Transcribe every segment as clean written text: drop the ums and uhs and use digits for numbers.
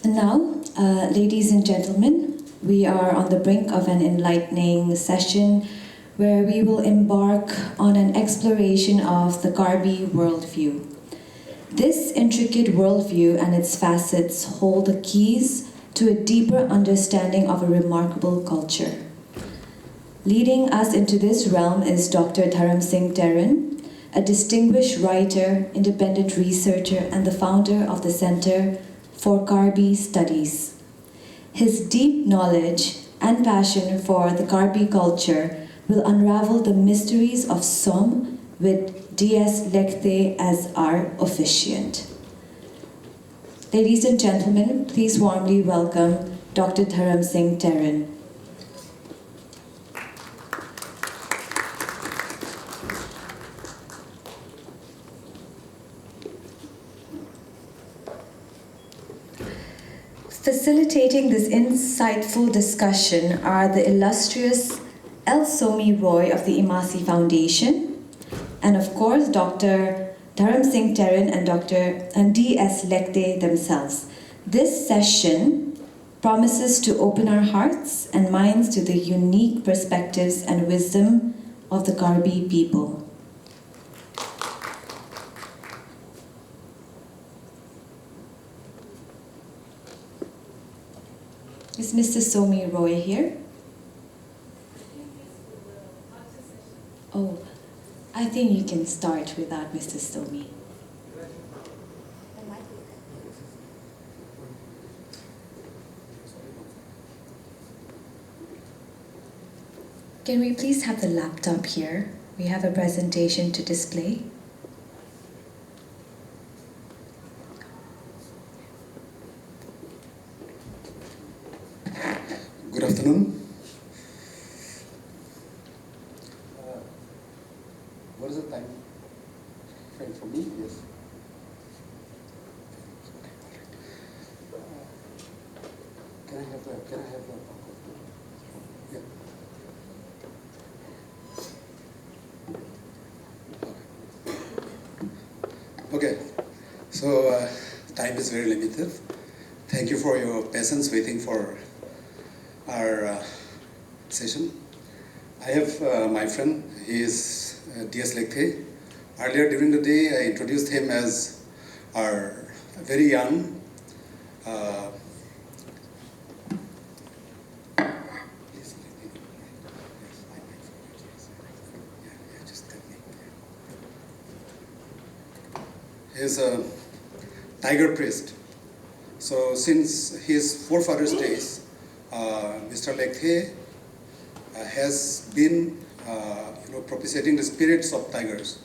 And now, ladies and gentlemen, we are on the brink of an enlightening session where we will embark on an exploration of the Karbi worldview. This intricate worldview and its facets hold the keys to a deeper understanding of a remarkable culture. Leading us into this realm is Dr. Dharam Singh Terran, a distinguished writer, independent researcher, and the founder of the Center for Karbi Studies. His deep knowledge and passion for the Karbi culture will unravel the mysteries of Som with D.S. Lekte as our officiant. Ladies and gentlemen, please warmly welcome Dr. Dharam Singh Terran. Facilitating this insightful discussion are the illustrious L. Somi Roy of the Imasi Foundation, and of course Dr. Dharam Singh Terran and D.S. Lekte themselves. This session promises to open our hearts and minds to the unique perspectives and wisdom of the Karbi people. Is Mr. Somi Roy here? Oh, I think you can start without Mr. Somi. Can we please have the laptop here? We have a presentation to display. Good afternoon. What is the time frame for me? Yes. Can I have the yeah. Okay. So time is very limited. Thank you for your patience waiting for our session. I have my friend, he is D.S. Lekte. Earlier during the day, I introduced him as our very young he's a tiger priest. So since his forefathers' days, Mr. Lekte has been propitiating the spirits of tigers.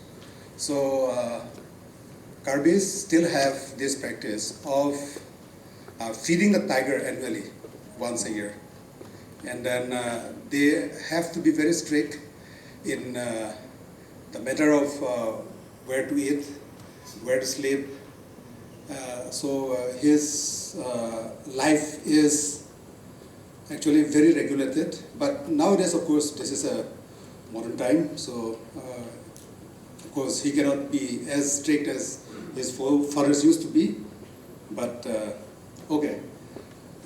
So Karbis still have this practice of feeding the tiger annually, once a year. And then they have to be very strict in the matter of where to eat, where to sleep. So his life is actually very regulated, but nowadays, of course, this is a modern time, so of course he cannot be as strict as his forefathers used to be, but okay.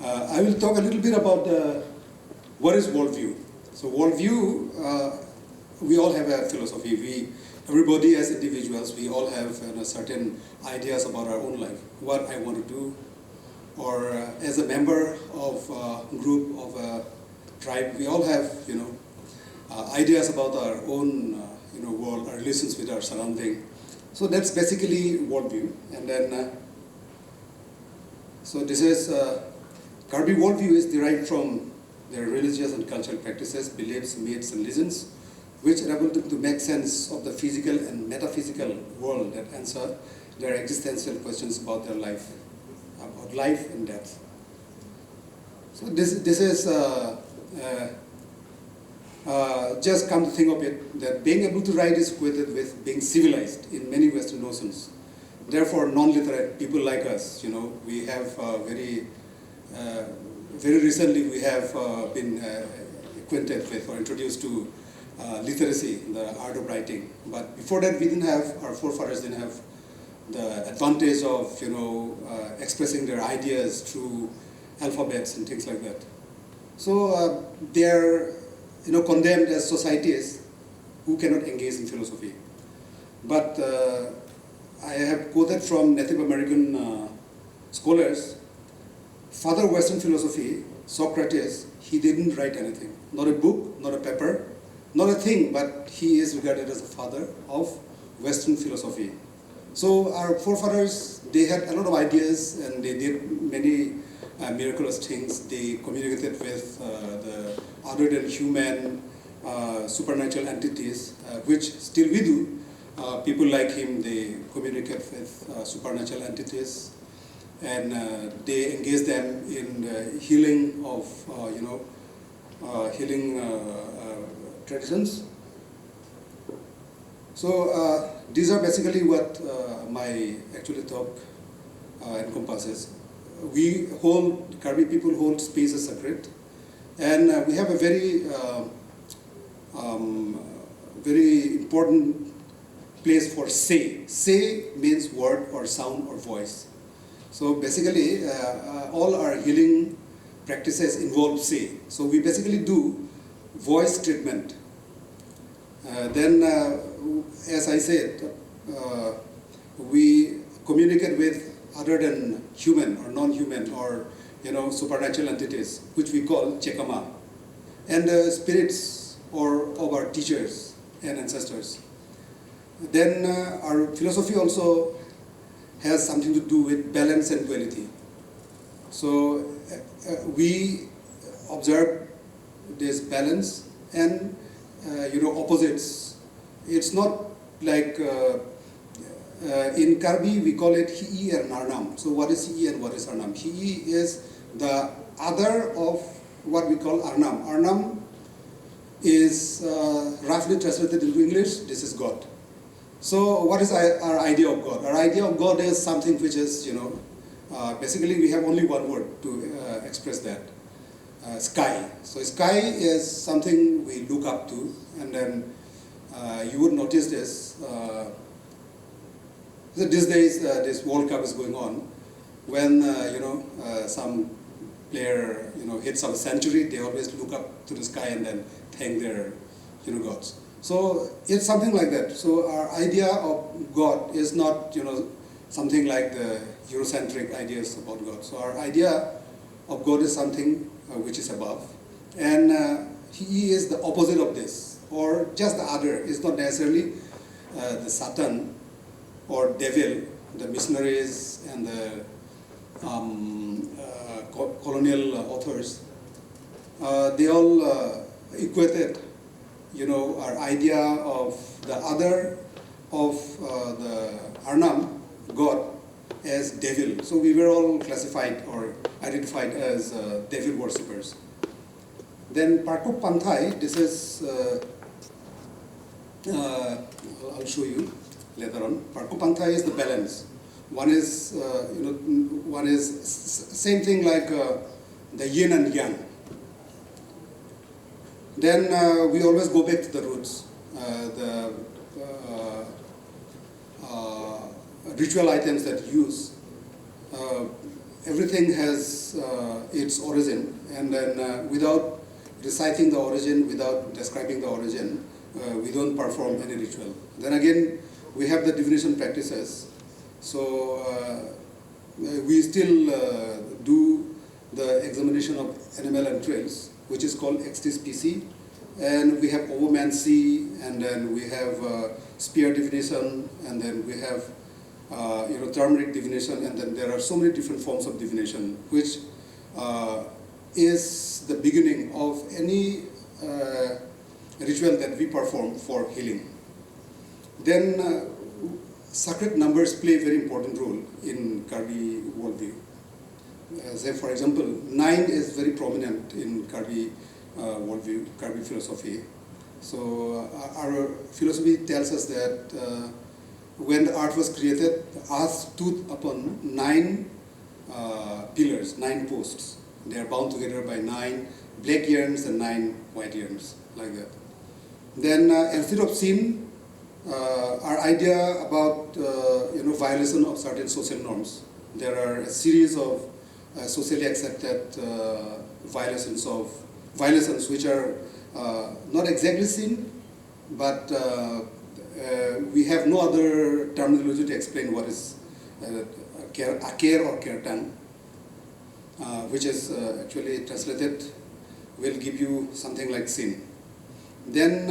I will talk a little bit about what is worldview. So worldview, we all have a philosophy. Everybody as individuals, we all have certain ideas about our own life, what I want to do, or as a member of a group, of a tribe, we all have, ideas about our own, world, our relations with our surrounding. So that's basically worldview. And then, so this is, Karbi worldview is derived from their religious and cultural practices, beliefs, myths, and legends, which are able to make sense of the physical and metaphysical world that answer their existential questions about their life. About life and death. So this is just come to think of it, that being able to write is equated with being civilized in many Western notions. Therefore, non-literate people like us, we have very recently we have been acquainted with or introduced to literacy, the art of writing. But before that, we didn't have, our forefathers didn't have the advantage of expressing their ideas through alphabets and things like that. So they are condemned as societies who cannot engage in philosophy. But I have quoted from Native American scholars, Father Western philosophy, Socrates, he didn't write anything. Not a book, not a paper, not a thing, but he is regarded as the father of Western philosophy. So our forefathers, they had a lot of ideas and they did many miraculous things. They communicated with the other than human supernatural entities, which still we do. People like him, they communicate with supernatural entities, and they engage them in the healing of healing traditions. So these are basically what my actual talk encompasses. We hold, Karbi people hold space as sacred, and we have a very very important place for say. Say means word or sound or voice. So basically, all our healing practices involve say. So we basically do voice treatment. Then, as I said, we communicate with other than human or non-human or supernatural entities, which we call chekama, and spirits or of our teachers and ancestors. Then our philosophy also has something to do with balance and duality. So we observe this balance and opposites. It's not like in Karbi we call it Hi'i and Arnam. So what is Hi'i and what is Arnam? Hi'i is the other of what we call Arnam. Arnam is roughly translated into English, this is God. So what is our idea of God? Our idea of God is something which is, basically we have only one word to express that, sky. So sky is something we look up to, and then you would notice this. So these days, this World Cup is going on. When, some player, hits a century, they always look up to the sky and then thank their, gods. So it's something like that. So our idea of God is not, something like the Eurocentric ideas about God. So our idea of God is something which is above, and He is the opposite of this, or just the other. It's not necessarily the Satan or devil. The missionaries and the colonial authors, they all equated our idea of the other, of the Arnam, God, as devil. So we were all classified or identified as devil worshippers. Then Parkup Panthai, this is, I'll show you later on. Parkup Panthai is the balance. One is, one is same thing like the yin and yang. Then we always go back to the roots. The ritual items that you use, everything has its origin, and then without reciting the origin, without describing the origin, we don't perform any ritual. Then again, we have the divination practices. So we still do the examination of animal entrails, which is called XTSPC, and we have ovomancy, and then we have spear divination, and then we have turmeric divination, and then there are so many different forms of divination, which is the beginning of any ritual that we perform for healing. Then sacred numbers play a very important role in Karbi worldview. Say for example, 9 is very prominent in Karbi worldview, Karbi philosophy. So our philosophy tells us that when the earth was created, the earth stood upon 9 pillars, 9 posts. They are bound together by 9 black yarns and 9 white yarns, like that. Then instead of sin, our idea about violation of certain social norms. There are a series of socially accepted violations which are not exactly sin, but we have no other terminology to explain what is care or kirtan, which is actually translated will give you something like sin. Then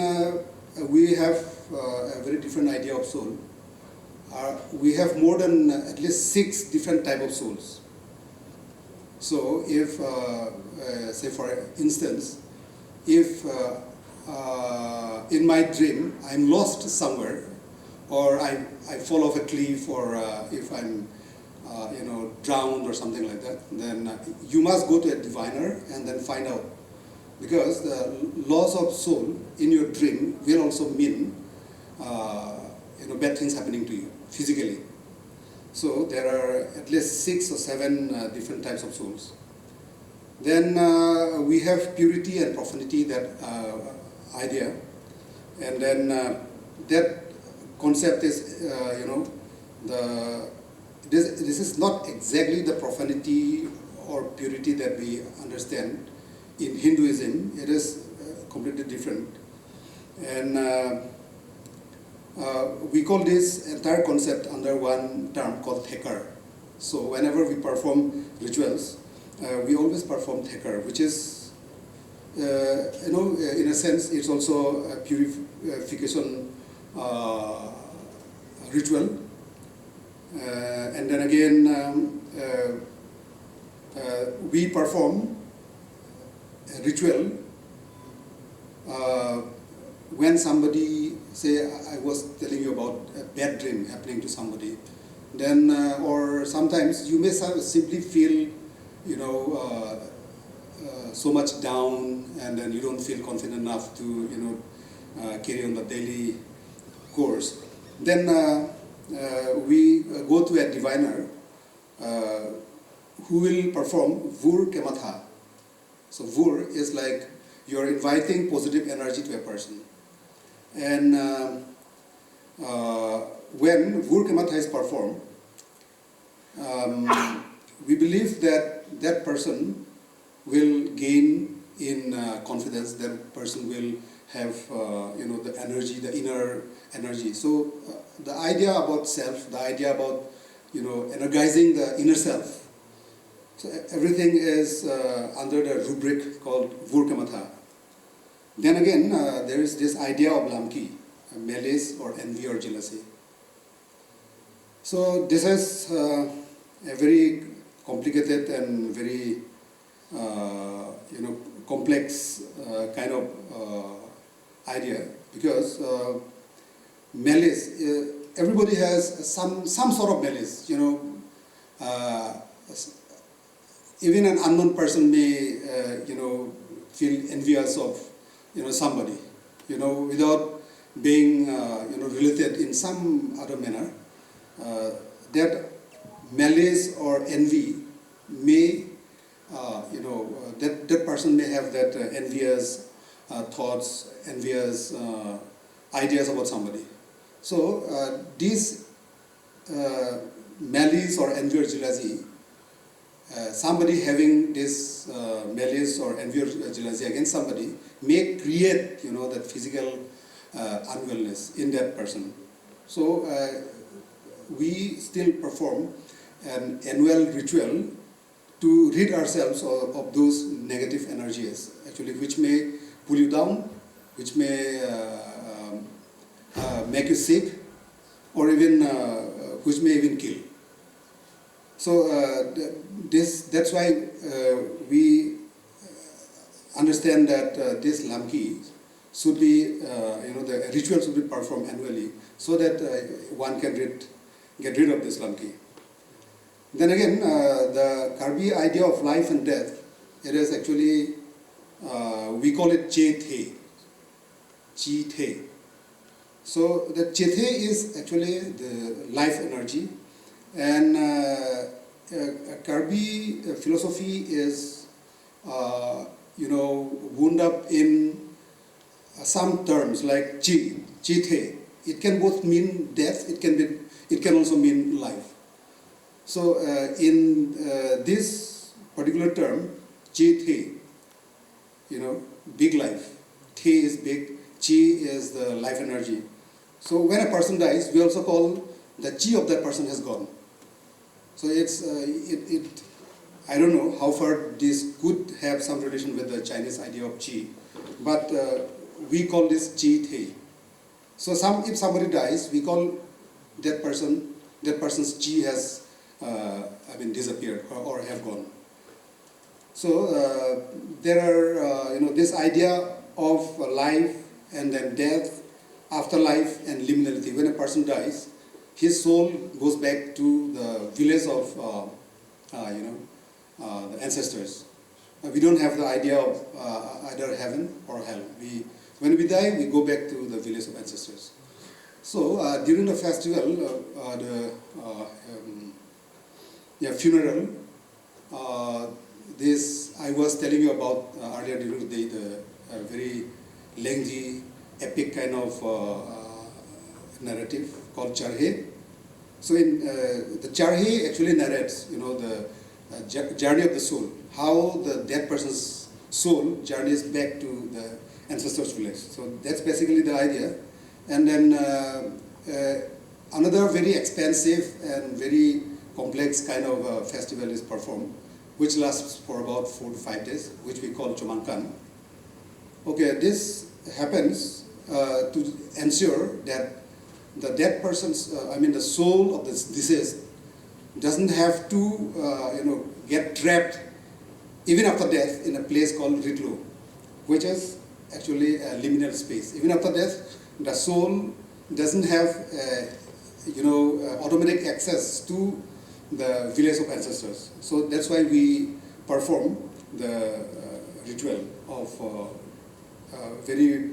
we have a very different idea of soul. We have more than at least 6 different types of souls. So if, say for instance, if in my dream I'm lost somewhere, or I fall off a cliff, or if I'm drowned or something like that, then you must go to a diviner and then find out. Because the loss of soul in your dream will also mean bad things happening to you physically. So there are at least 6 or 7 different types of souls. Then we have purity and profanity, that idea, and then that concept is this is not exactly the profanity or purity that we understand in Hinduism. It is completely different, and we call this entire concept under one term called thekar. So whenever we perform rituals, we always perform thekar, which is, in a sense, it's also a purification ritual. And then again, we perform a ritual when somebody, say, I was telling you about a bad dream happening to somebody, then, or sometimes you may simply feel, so much down, and then you don't feel confident enough to, carry on the daily course. Then we go to a diviner who will perform Vur Kematha. So Vur is like you're inviting positive energy to a person. And when Vur Kematha is performed, we believe that that person will gain in confidence. That person will have the energy, the inner energy. So the idea about self, the idea about energizing the inner self. So everything is under the rubric called Vur Kematha. Then again, there is this idea of lamki, malice or envy or jealousy. So this is a very complicated and very complex kind of idea, because malice, everybody has some sort of malice. Even an unknown person may feel envious of somebody, without being related in some other manner. That malice or envy may that person may have that envious thoughts, envious ideas about somebody. So this malice or envy or jealousy, somebody having this malice or envy or jealousy against somebody may create that physical unwellness in that person. So we still perform an annual ritual to rid ourselves of those negative energies, actually, which may pull you down, which may make you sick, or even which may even kill. So that's why we understand that this lamki should be, the ritual should be performed annually, so that one can get rid of this lamki. Then again, the Karbi idea of life and death, it is actually, we call it Chethe. Chethe. So the Chethe is actually the life energy, and Karbi philosophy is, wound up in some terms like Chethe it can both mean death, it can also mean life. So in this particular term, Chi Thi, big life. Thi is big, Chi is the life energy. So when a person dies, we also call the Chi of that person has gone. So it's I don't know how far this could have some relation with the Chinese idea of Chi, but we call this Chi Thi. So if somebody dies, we call that person's Chi has disappeared or have gone. So there are this idea of life and then death, afterlife and liminality. When a person dies, his soul goes back to the village of the ancestors. We don't have the idea of either heaven or hell. When we die, we go back to the village of ancestors. So during the festival, funeral, this I was telling you about earlier during the day, the very lengthy, epic kind of narrative called Charhe. So in the Charhe actually narrates, the journey of the soul, how the dead person's soul journeys back to the ancestors' village. So that's basically the idea. And then another very expensive and very complex kind of festival is performed, which lasts for about 4 to 5 days, which we call Chomangkan. Okay, this happens to ensure that the dead person's, the soul of the deceased doesn't have to, get trapped even after death in a place called Ritlu, which is actually a liminal space. Even after death, the soul doesn't have, automatic access to the village of ancestors. So that's why we perform the ritual of very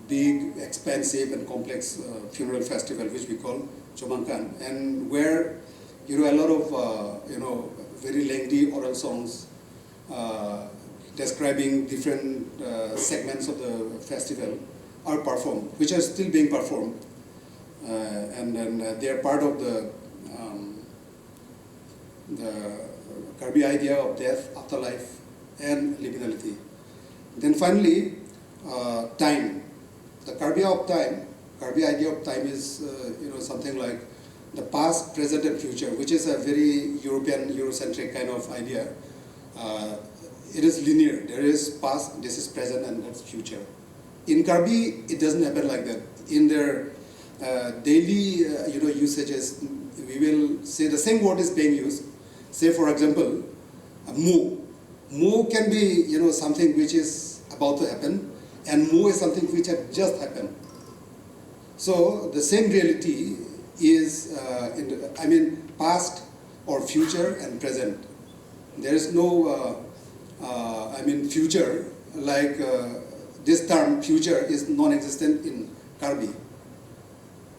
big, expensive and complex funeral festival, which we call Chomangkan, and where a lot of very lengthy oral songs describing different segments of the festival are performed, which are still being performed, and then they are part of the Karbi idea of death, afterlife, and liminality. Then finally, time. The Karbi idea of time is something like the past, present, and future, which is a very European, Eurocentric kind of idea. It is linear. There is past, this is present, and that's future. In Karbi, it doesn't happen like that. In their daily usages, we will say the same word is being used. Say, for example, mo. Mo can be something which is about to happen, and mo is something which had just happened. So the same reality is past or future and present. There is no future, like this term future is non-existent in Karbi.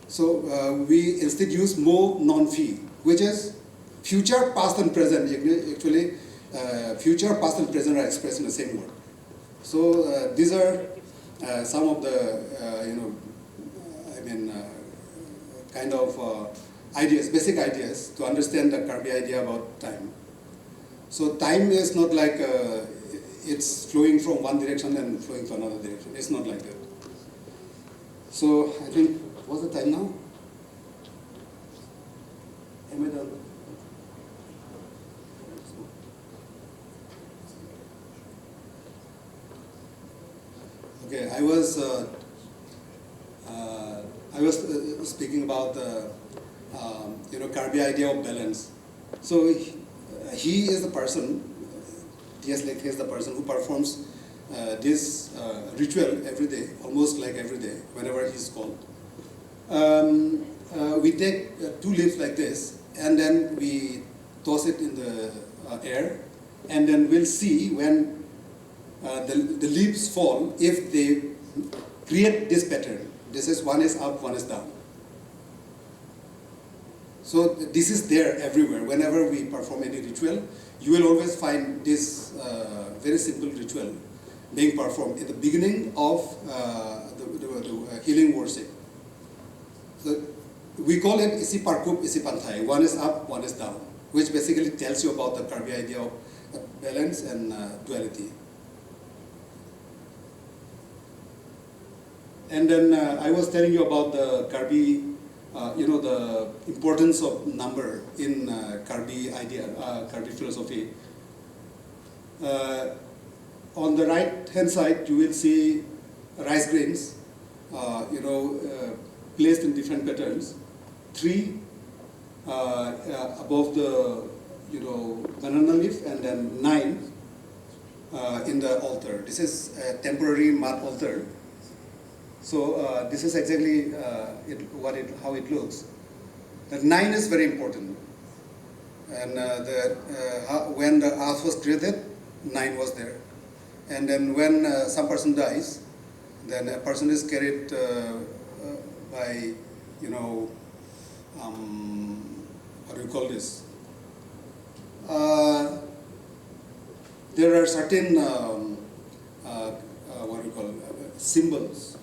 So we instead use mo non-fi, which is future, past and present. Actually, future, past and present are expressed in the same word. So these are some of the kind of ideas, basic ideas to understand the Karbi idea about time. So time is not like it's flowing from one direction and flowing to another direction. It's not like that. So I think, what's the time now? Am I done? Okay, I was speaking about the Karbi idea of balance. So he is the person, T.S. Lekhe is the person who performs this ritual every day, almost like every day, whenever he's called. We take 2 leaves like this, and then we toss it in the air, and then we'll see when the leaves fall, if they create this pattern. This is one is up, one is down. So this is there everywhere. Whenever we perform any ritual, you will always find this very simple ritual being performed at the beginning of the healing worship. we call it isi parkup, isi pantai. One is up, one is down, which basically tells you about the Karbi idea of balance and duality. And then I was telling you about the Karbi, the importance of number in Karbi idea, Karbi philosophy. On the right hand side, you will see rice grains, placed in different patterns. 3 above the banana leaf, and then 9 in the altar. This is a temporary mud altar. So this is exactly how it looks. The 9 is very important. And when the earth was created, 9 was there. And then when some person dies, then a person is carried by, what do you call this? There are certain, symbols.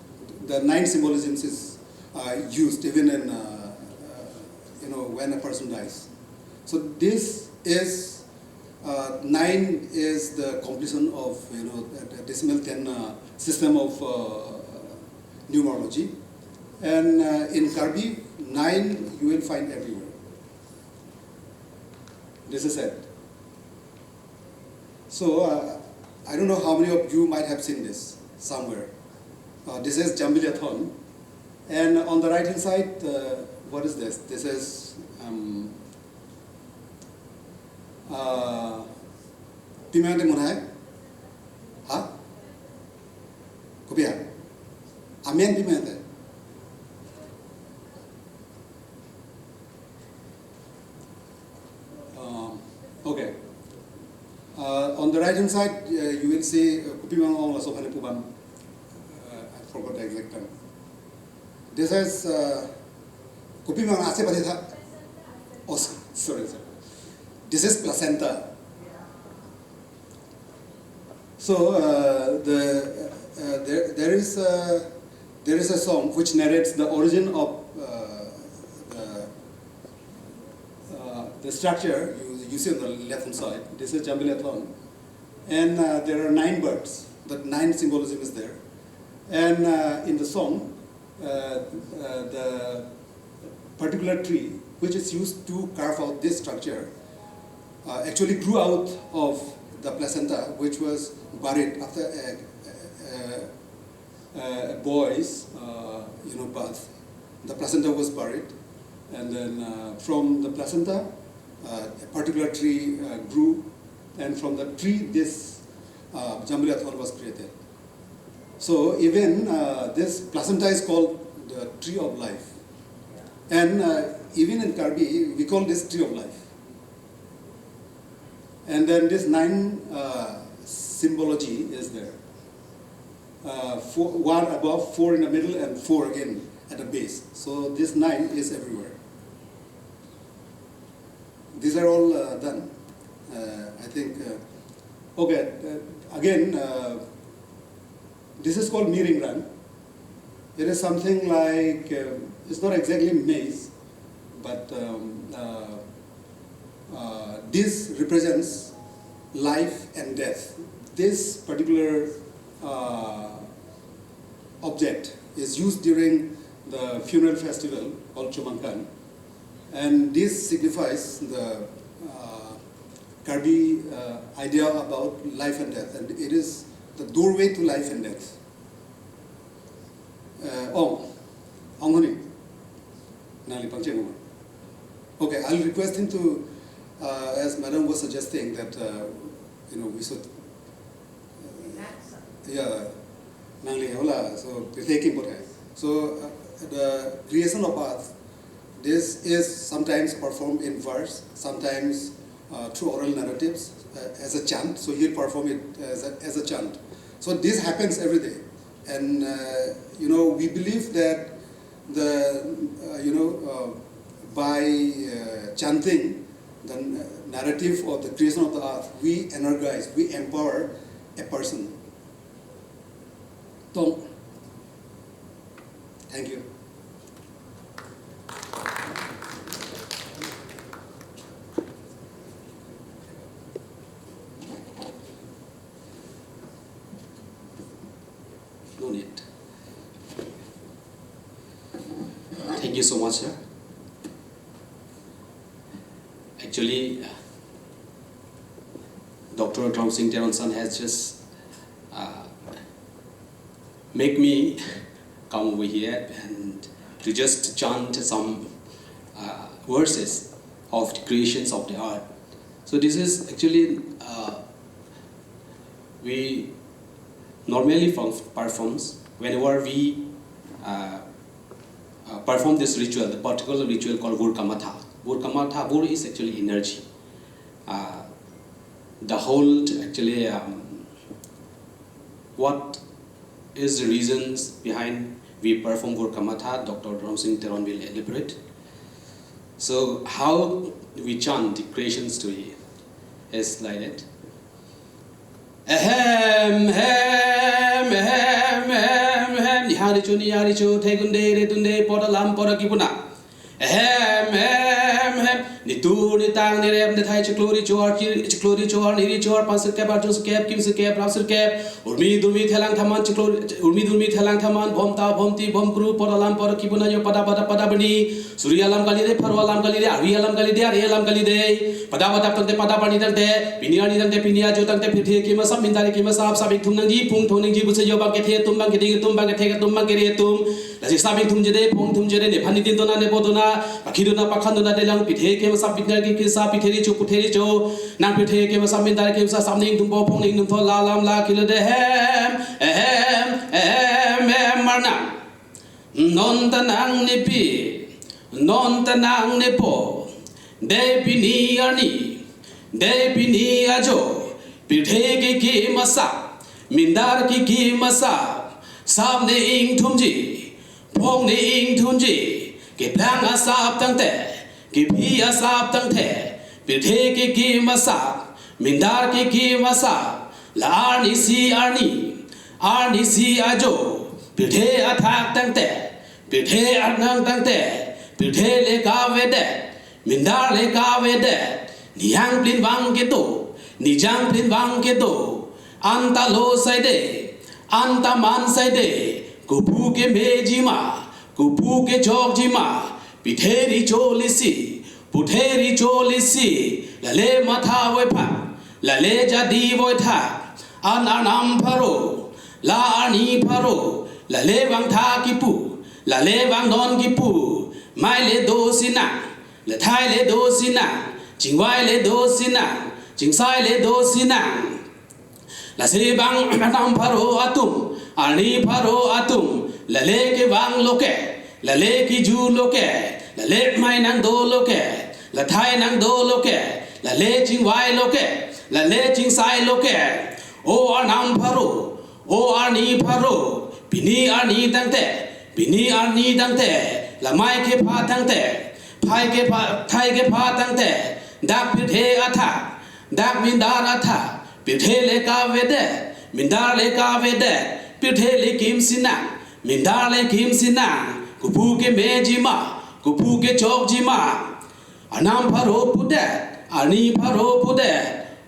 The 9 symbolisms is used even in, when a person dies. So this is, 9 is the completion of, the decimal 10 system of numerology. And in Karbi, 9 you will find everywhere. This is it. So I don't know how many of you might have seen this somewhere. This is Jambiliathon. And on the right hand side, what is this? This is Pimante Munai? Huh? Kopia? Amen Pimante. Okay. On the right hand side, you will see Kupimang Ong Lasopane Pubam. I forgot the exact term. This is Kupimang Asepatita. Oh, sorry. This is placenta. So there is a song which narrates the origin of the structure you see on the left hand side. This is Jambiliathon, and there are 9 birds. The 9 symbolism is there, and in the song, the particular tree which is used to carve out this structure actually grew out of the placenta, which was buried after a boy's birth. The placenta was buried, and then from the placenta, a particular tree grew, and from the tree this Jambiliathon was created. So even this placenta is called the tree of life, and even in Karbi we call this tree of life. And then this 9 symbology is there. 1 above, 4 in the middle, and 4 again at the base. So this 9 is everywhere. These are all done. I think, okay, again, this is called Miringran. It is something like, it's not exactly maize, but this represents life and death. This particular object is used during the funeral festival called Chumangkan, and this signifies the Karbi idea about life and death, and it is the doorway to life and death. Okay, I'll request him to, as Madam was suggesting, that we should, so so the creation of earth, this is sometimes performed in verse, sometimes through oral narratives as a chant. So he'll perform it as a chant. So this happens every day, and we believe that by chanting the narrative of the creation of the earth, we energize, we empower a person. Thank you. Thank you so much, sir. Actually, Dr. Drum Singh Teronson has just make me come over here and to just chant some verses of the creations of the art. So this is actually we normally performs whenever we perform this ritual, the particular ritual called Vurkamatha. Vurkamatha, Vur is actually energy. The whole actually what is the reasons behind we perform Vurkamatha, Dr. Drum Singh Teron will elaborate. So how we chant the creations to you is like that. Ahem, hem, hem, hem, hem. Niharichu, tegunde, retunde, podalam, podakipuna. Ahem, hem, hem. Nitu, nitang, nirem, nitai, chiklori, chor, niri, chor, pansukep, arjusukep, kimsukep, rapsukep. Urmi, durmi, telang, taman, chiklori, urmi, durmi, telang, taman, bomta, bomti, bomkru, podalam, podakipuna, yo, pada bani. Suryalam kalide, parwalam kalide, ariyalam kalide, ariyalam kalide. Pada tante, pada bani tante, piniani tante, pinia, jo tante, pithe, kimasam, mintari, kimasab, sabik, tumnangji, pung, toningji, busayo, bakete, tumbang, keding, tumbang, ketega, tumbang, keretum. Lasi sabik, tumjede, pung, tumjede, ne, panitin, dona, ne, bodona, pakiduna, pakanduna, delang, pithe, kimasab, pitnagi, kisa, piteri, chu, puteri, cho, nang pithe, kimasam, mintari, kimsa, samning, tumbo, pongning, tumto, lalam, la, kilode, marnam. Non tanang nipi, non tanang nepo, de pini ani, de pini ajo, pithe ki masa, mindar ki masa, sab ne ing thumji, pong ne ing thumji, ke plang asap tangte, ke pi asap tangte, pithe ki masa, mindar ki masa, la arni si ajo, pithe athak tangte. Pithe arnang tangte, pithe le kavede, mindar le kavede, niyang plin wang keto, nijang plin wang keto, anta lo saide, anta man saide, kupu ke mejima, kupu ke jogjima, pitheri cholisi, putheri cholisi, lale matha wepa, lale jadi voitha, anam pharo, la ani pharo, lale wang tha kipu. La le vang non ki pu, mai le do sinang, le thai le do sinang, ching wai le do sinang, ching sai le do sinang. La se bang nam pharo atum, ani pharo atum, la le ke vang loke, la le ki ju loke, la le mai nang do loke, la thai nang do loke, la le ching wai loke, la le ching sai loke. O anam pharo, o ani pharo, pini ani tangte. Bini arni tangte, la mai ke pha tangte, phai ke pha, thai ke pha tangte, dak pithe atha, dak mindar atha, pithe le ka vede, mindar le ka vede, pithe le kim sinang, mindar le kim sinang, kupu ke mejima, kupu ke chokjima, anam pharo pude, ani pharo pude,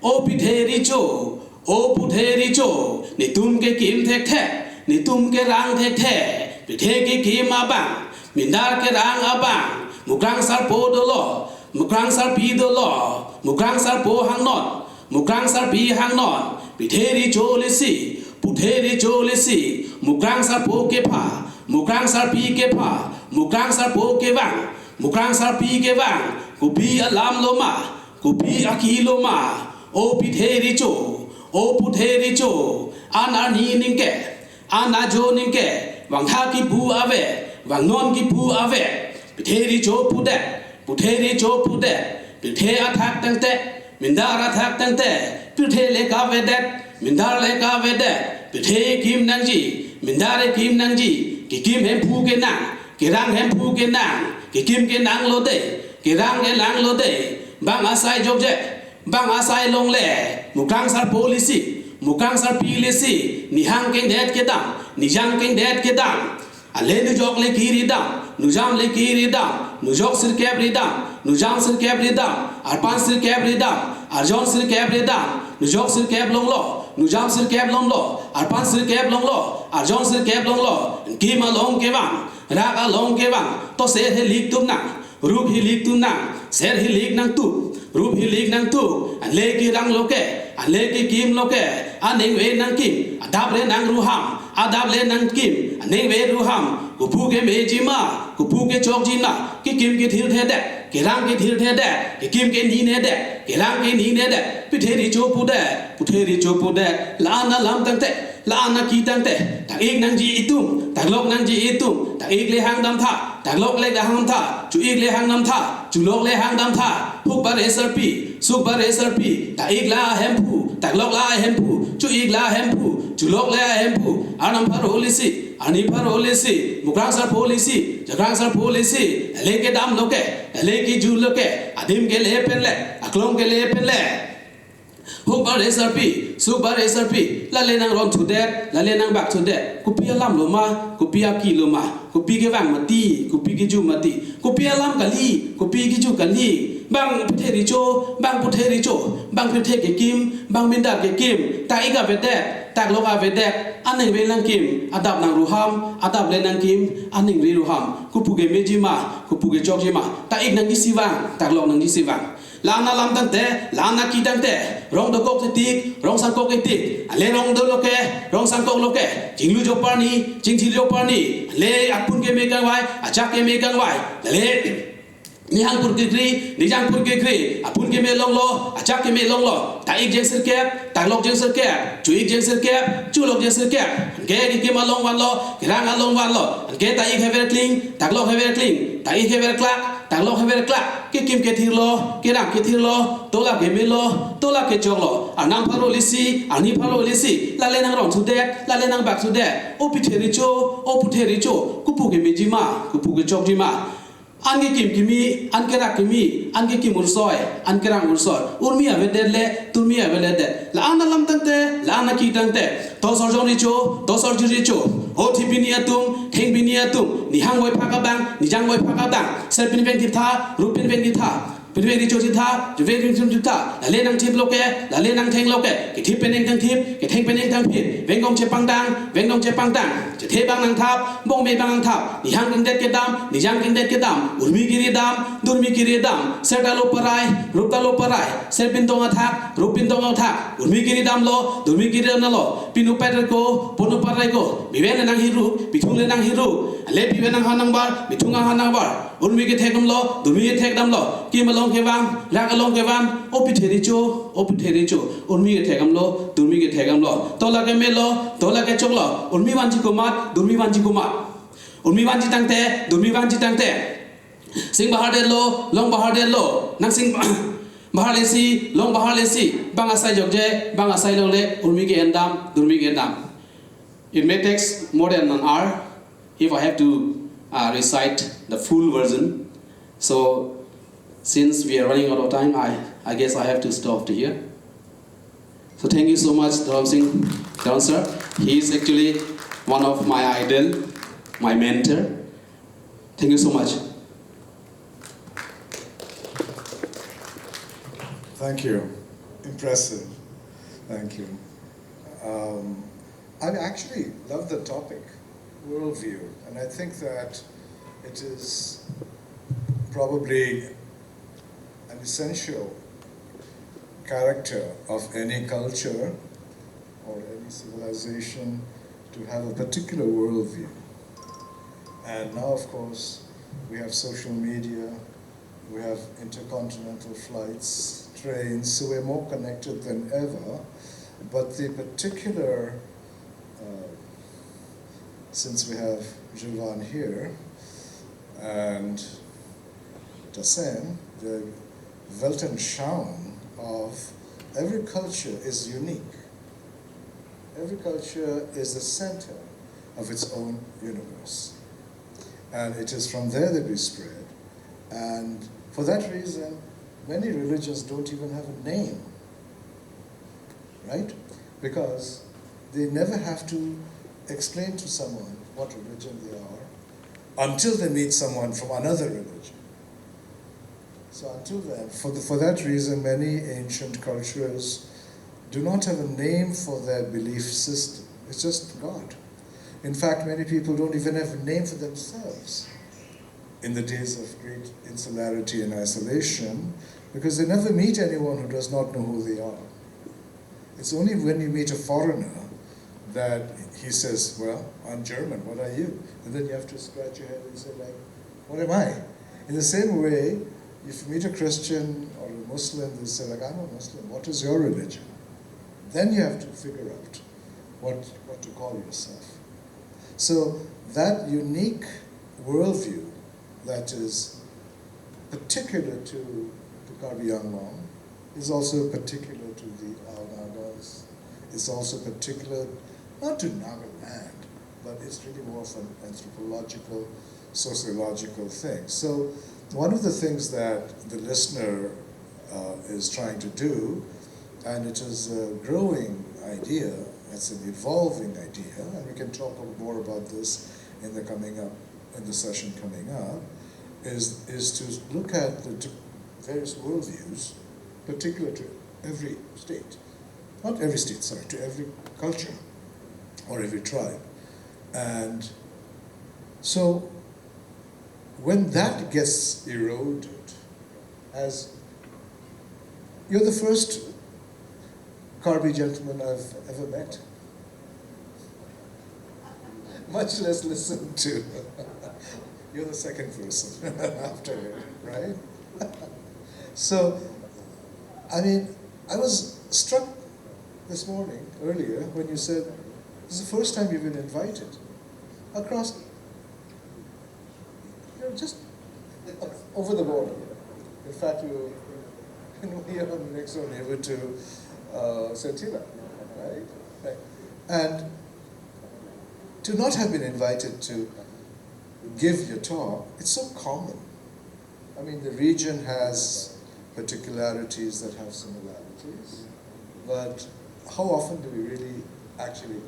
o pithe richo, o puthe richo, ni tum ke kim thek the, ni tum ke rang thek the. Pithe ki abang, mindar ke rang abang, mukrang sar po dolo, mukrang sar pi dolo, mukrang sar po hang non, mukrang sar pi hang non, pitheri cholisi, putheri cholisi, mukrang sar po ke pha, mukrang sar pi ke pha, mukrang sar po ke wang, mukrang sar pi ke wang, kupi alam loma, kupi akiloma, o pitheri cho, o putheri cho, anani ningke, anajo ningke. Wang ha ki pu ave, wang non ki pu ave, pitheri cho pude, putheri cho pude, pithe athak tangte, mindar athak tangte, pithe le ka vede, mindar le ka vede, pithe kim nangji, mindar kim nangji, ki kim hem pu ke nang, ki rang hem pu ke nang, ki kim ke nang lo de, ki rang ke lang lo de, bang asai jobje, bang asai long le, mukrang sar polisi, mukrang sar pilisi, nihang ke det ke dam. Nijang king dead ke dam, ale nu jok le kiri dam, nu jam le kiri dam, nu jok sir kebri dam, nu jam sir kebri dam, arpan sir kebri dam, arjon sir kebri dam, nu jok sir keb long lo, nu jam sir keb long lo, arpan sir keb long lo, arjon sir keb long lo, ki ma long ke wang, Raka long kevang, to ser he lik tum nang, rup he lik tum nang, ser he lik nang tu, rup he lik nang tu, and leki rang loke, and leki kim loke, and ning we nang kim, adable nang ruham, adable nang kim, and ning we ruham, kupuke mejima, kupuke chokjima, ki kim get hill head, ki rang get hill head, ki kim get nin head, ki rang get nin head, piteri chopu de, lana lam tante. Lana ki tang te, tak ik nang ji itum, tak lok nang ji itum, tak ik le hang dam tha, tak lok le hang tha, chu ik le hang dam tha, chu lok le hang dam tha, huk bar SRP, suk bar SRP, tak ik la hempu, tak lok la hempu, chu ik la hempu, chu lok le hempu, anam parolisi, ani parolisi, mukrang sar polisi, jakrang sar polisi, le ke dam loke, le ki ju loke, adim ke le pen le, aklong ke le pen le. Hook bar SRP, soup bar SRP, la lenang run to that, la lenang back to that. Kupia lam loma, kupia kiloma, kupige vang mati, kupige ju mati, kupia lam kali, kupige ju kali. Bang puteri cho, bang puteri kim, bang mindat ke kim, tak iga vedet, tak loga vedet, aneng velang kim, adab nang ruham, adab lenang kim, aneng re ruham, kupuge mejima, kupuge jokjima, tak ik nang isivang, tak lok nang isivang. Lana lam tante, lana ki tante, rong do kok tik, rong sang kok tik, ale rong do loke, rong sang kok loke, jinglu jopani, jingthi jopani, le apun ke megang wai, achak ke megang wai, le nihang pur kri, nijang pur kri, apun ke me long lo, achak ke me long lo, ta ik jeng sir kep, ta lok jeng sir kep, chu ik jeng sir kep, chu lok jeng sir kep, ge ke ma long wan lo, gerang long wan lo, ge ta ik hever kling, ta lok hever kling, ta ik hever klak. Tak lok hever klak, ke kim ke thir lo, ke rang ke thir lo, tola ke me lo, tola ke chok lo, anang pharo lisi, ani pharo lisi, la lenang rong to that, la lenang back to that, o pitheri cho, kupu ke mejima, kupu ke chok jima. An ke kim kimi, an ke rak kimi, an ke kim ursoi, an ke rang ursoi, urmi ave le, turmi ave le, la ana lam tante, la ana ki tante, to sor jong richo, to sor jiri cho, o thi biniatum, theng biniatum, ni hang wai phaka bang, ni jang wai phaka bang, ser bin veng tha, rup bin veng tha. Pinwe di cho tha, ju ve rim tha, la le nang thip loke, la le nang theng loke, ke thip peneng tang thip, ke theng peneng tang phip, veng gong che pang dang, che the bang nang thap, bong me bang nang thap, ni hang king det ke dam, ni jang king det ke dam, urmi kiri dam, durmi kiri dam, serta lo parai, rupta lo parai, ser pin dong athak, rup pin dong athak, urmi kiri dam lo, durmi kiri dam lo, pinu pater ko, ponu parai ko, biwen nang hiru, bitung le nang hiru, le biwen nang hanang bar, bitung hanang bar, urmi ke thek dam lo, durmi ke thek dam lo, ki malong ke wang, rak along ke wang, opitheri cho, urmi ke thekam lo, durmi ke thekam lo, tola ke melo, tola ke chok lo, urmi wanji kumat, durmi wanji kumat, urmi wanji tangte, durmi wanji tangte, sing bahar de lo, long bahar de lo, nang sing bahar lesi, long bahar lesi, bang asai jokje, bang asai long le, urmi ke endam, durmi ke endam. It may take more than an hour if I have to recite the full version. So since we are running out of time, I guess I have to stop here. So thank you so much, Dharam Singh Dharam sir. He is actually one of my idol, my mentor. Thank you so much. Thank you. Impressive. Thank you. I actually love the topic, worldview, and I think that it is probably an essential character of any culture or any civilization to have a particular worldview. And now, of course, we have social media, we have intercontinental flights, trains, so we're more connected than ever. But the particular, since we have Jovan here and Dasen, the Weltanschauung of every culture is unique. Every culture is the center of its own universe. And it is from there that we spread. And for that reason, many religions don't even have a name, right? Because they never have to explain to someone what religion they are until they meet someone from another religion. So until then, for that reason, many ancient cultures do not have a name for their belief system. It's just God. In fact, many people don't even have a name for themselves in the days of great insularity and isolation, because they never meet anyone who does not know who they are. It's only when you meet a foreigner that he says, well, I'm German, what are you? And then you have to scratch your head and say, like, what am I? In the same way, if you meet a Christian or a Muslim, they say, like, I'm a Muslim, what is your religion? Then you have to figure out what to call yourself. So that unique worldview that is particular to the Karbi Anglong is also particular to the Ao Nagas. It's also particular, not to Nagaland, but it's really more of an anthropological, sociological thing. So one of the things that the listener is trying to do, and it is a growing idea, it's an evolving idea, and we can talk a little more about this in the session coming up, is to look at the various worldviews, particular to every state. Not every state, sorry, to every culture or every tribe. And so when that gets eroded, as you're the first Karbi gentleman I've ever met, much less listened to. You're the second person after him, right? So, I mean, I was struck this morning, earlier, when you said, this is the first time you've been invited across, just over the border. In fact, you're next door neighbor to Santila, right? And to not have been invited to give your talk, it's so common. I mean, the region has particularities that have similarities, but how often do we really actually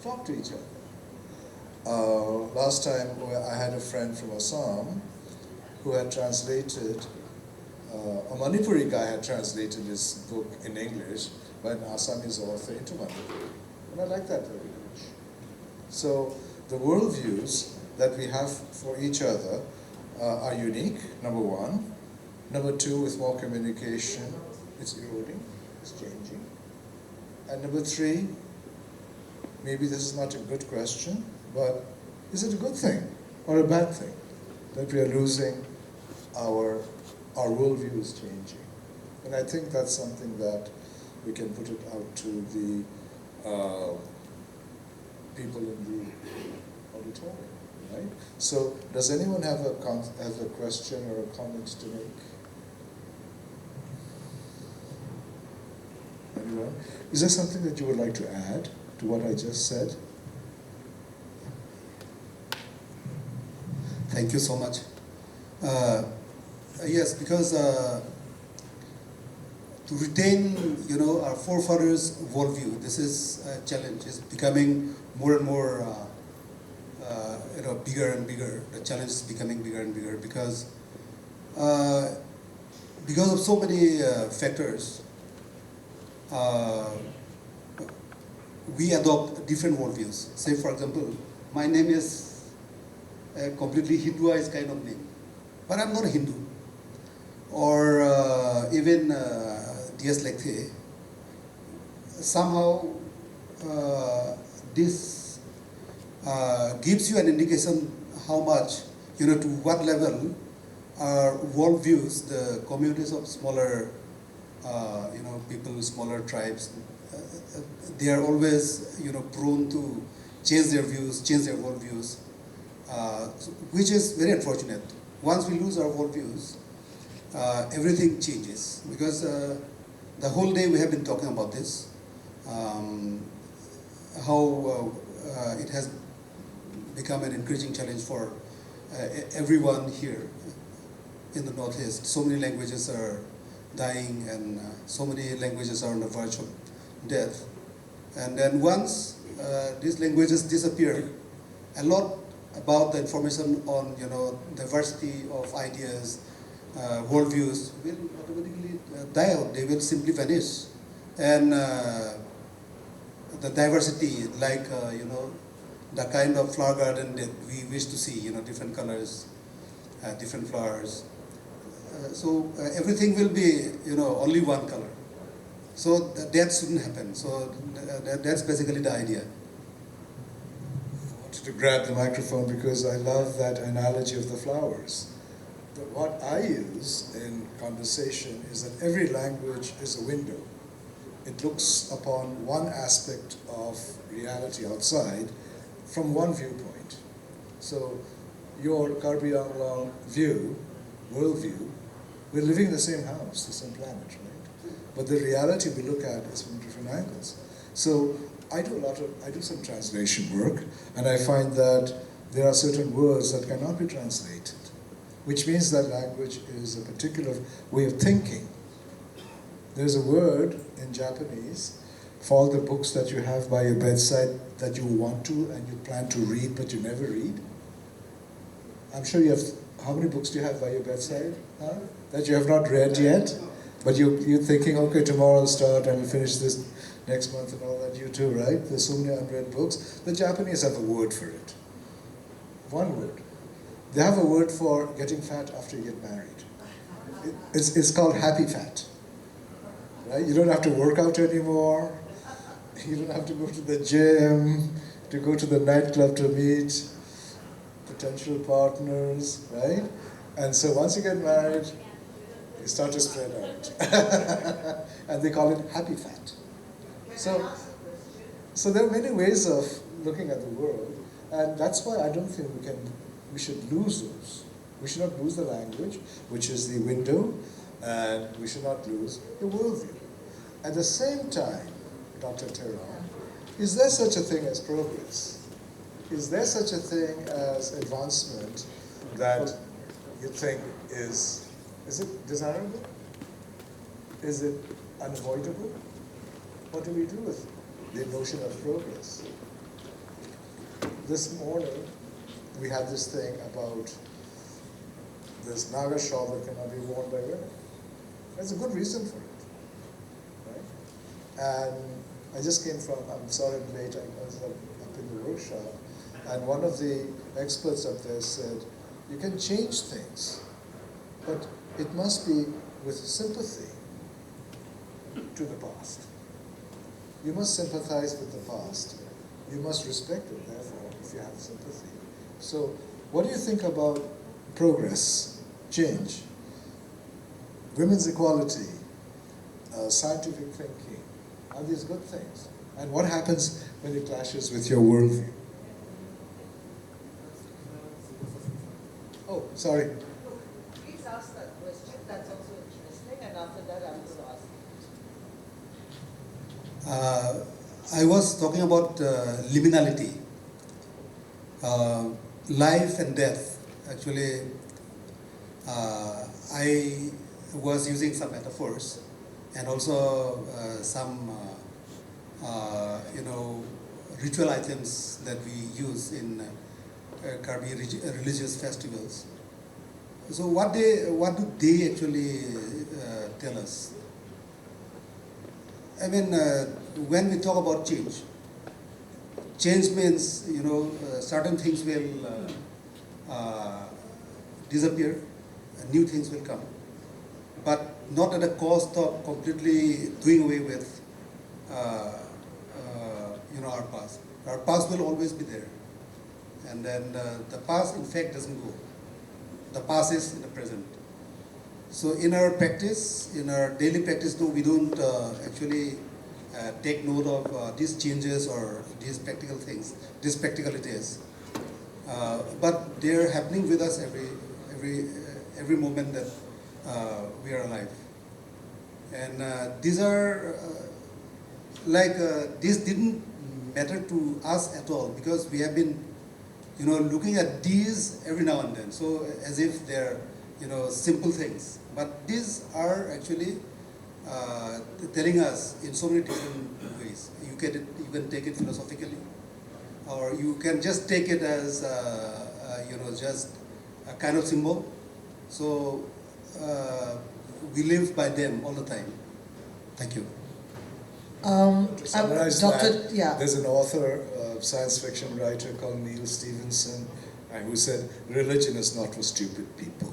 talk to each other? Last time I had a friend from Assam who had translated, a Manipuri guy had translated his book in English by an Assamese author into Manipuri. And I like that very much. So the worldviews that we have for each other are unique, number one. Number two, with more communication, it's eroding, it's changing. And number three, maybe this is not a good question, but is it a good thing or a bad thing that we are losing our worldview is changing? And I think that's something that we can put it out to the people in the auditorium, right? So does anyone have a question or a comment to make? Anyone? Is there something that you would like to add to what I just said? Thank you so much. Yes, because to retain, our forefathers' worldview, this is a challenge. It's becoming more and more, bigger and bigger. The challenge is becoming bigger and bigger because of so many factors. We adopt different worldviews. Say, for example, my name is a completely Hinduized kind of name, but I'm not a Hindu. Or even D.S. Lekthe, somehow this gives you an indication how much, to what level our worldviews, the communities of smaller, people, smaller tribes, they are always, prone to change their views, change their worldviews, which is very unfortunate. Once we lose our worldviews, everything changes, because the whole day we have been talking about this, how it has become an increasing challenge for everyone here in the Northeast. So many languages are dying, and so many languages are on the verge of death. And then once these languages disappear, a lot about the information on diversity of ideas, worldviews will automatically die out. They will simply vanish. And the diversity, like the kind of flower garden that we wish to see, different colors, different flowers. So everything will be, only one color. So that shouldn't happen. So that's basically the idea. I wanted to grab the microphone because I love that analogy of the flowers. What I use in conversation is that every language is a window. It looks upon one aspect of reality outside from one viewpoint. So your Karbi Anglong view, worldview, we're living in the same house, the same planet, right? But the reality we look at is from different angles. So I do some translation work, and I find that there are certain words that cannot be translated, which means that language is a particular way of thinking. There's a word in Japanese for all the books that you have by your bedside that you want to and you plan to read but you never read. I'm sure you have, how many books do you have by your bedside? Huh? That you have not read yet? But you're thinking, okay, tomorrow I'll start and I'll finish this next month and all that. You too, right? There's so many unread books. The Japanese have a word for it. One word. They have a word for getting fat after you get married. It's called happy fat. Right? You don't have to work out anymore. You don't have to go to the gym, to go to the nightclub to meet potential partners, right? And so once you get married, you start to spread out. And they call it happy fat. So there are many ways of looking at the world, and that's why I don't think we should lose those. We should not lose the language, which is the window, and we should not lose the worldview. At the same time, Dr. Tehran, is there such a thing as progress? Is there such a thing as advancement that you think is it desirable? Is it unavoidable? What do we do with the notion of progress? This morning, we had this thing about this Naga shawl that cannot be worn by women. There's a good reason for it, right? And I just came from, I'm sorry I'm late, I was up in the workshop, and one of the experts up there said, you can change things, but it must be with sympathy to the past. You must sympathize with the past. You must respect it, therefore, if you have sympathy. So, what do you think about progress, change, women's equality, scientific thinking? Are these good things? And what happens when it clashes with your worldview? Oh, sorry. Please ask that question. That's also interesting. And after that, I will ask. I was talking about liminality, life and death. Actually, I was using some metaphors and also some, ritual items that we use in Karbi religious festivals. So what do they actually tell us? I mean, when we talk about change means, certain things will disappear, new things will come, but not at the cost of completely doing away with, our past. Our past will always be there, and then the past, in fact, doesn't go. The past is in the present. So in our practice, in our daily practice, no, we don't actually take note of these changes or these practical things, these practicalities. But they're happening with us every moment that we are alive. And these are this didn't matter to us at all, because we have been, looking at these every now and then. So as if they're, simple things. But these are actually telling us in so many different ways. You can take it philosophically, or you can just take it as, just a kind of symbol. So we live by them all the time. Thank you. To summarize Doctor, that, yeah. there's an author, science fiction writer called Neil Stevenson, who said, religion is not for stupid people.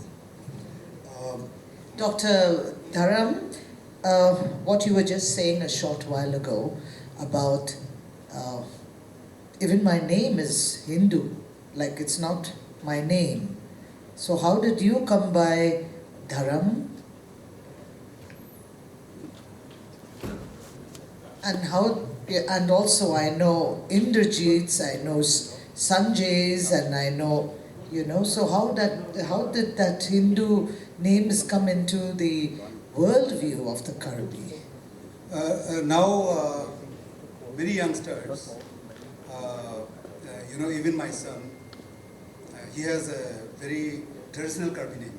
Dr. Dharam, what you were just saying a short while ago about even my name is Hindu, like it's not my name. So how did you come by Dharam? And also I know Indrajits, I know Sanjays, and I know, so how did that Hindu names come into the worldview of the Karbi? Now, many youngsters, even my son, he has a very traditional Karbi name.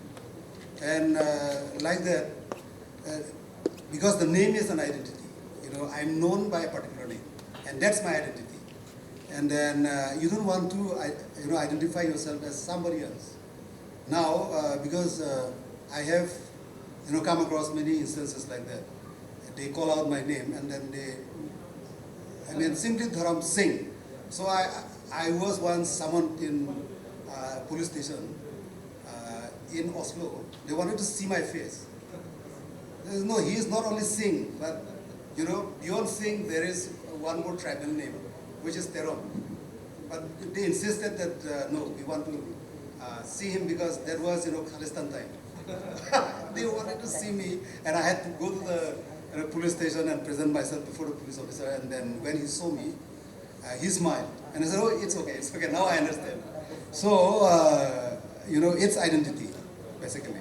And like that, because the name is an identity. I'm known by a particular name, and that's my identity. And then you don't want to, identify yourself as somebody else. Now, because I have, come across many instances like that. They call out my name, and then simply Dharam Singh. So I was once summoned in police station in Oslo. They wanted to see my face. No, he is not only Singh, but beyond Singh, there is one more tribal name, which is Teron. But they insisted that, no, we want to see him because that was, Khalistan time. They wanted to see me, and I had to go to the police station and present myself before the police officer. And then when he saw me, he smiled. And I said, oh, it's okay, now I understand. So, it's identity, basically.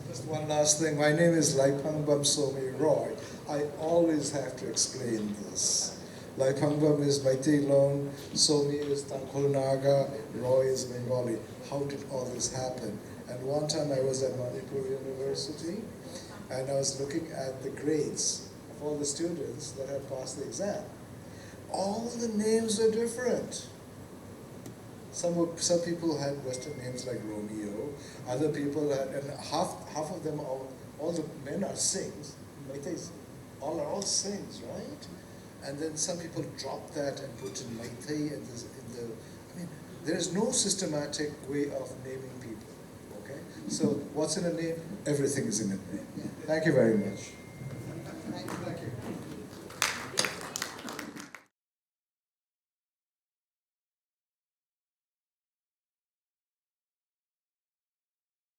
Just one last thing. My name is Laipangbam Somi Roy. I always have to explain this. Laipangbam is Meitei Long, Somi is Tangkhul Naga, Roy is Bengali. How did all this happen? And one time I was at Manipur University, and I was looking at the grades of all the students that had passed the exam. All the names are different. Some people had Western names like Romeo. Other people had, and half of them, all the men are Singhs. Meiteis, all Singhs, right? And then some people dropped that and put in Meitei and there is no systematic way of naming people. Okay, so what's in a name? Everything is in a name. Thank you very much. Thank you.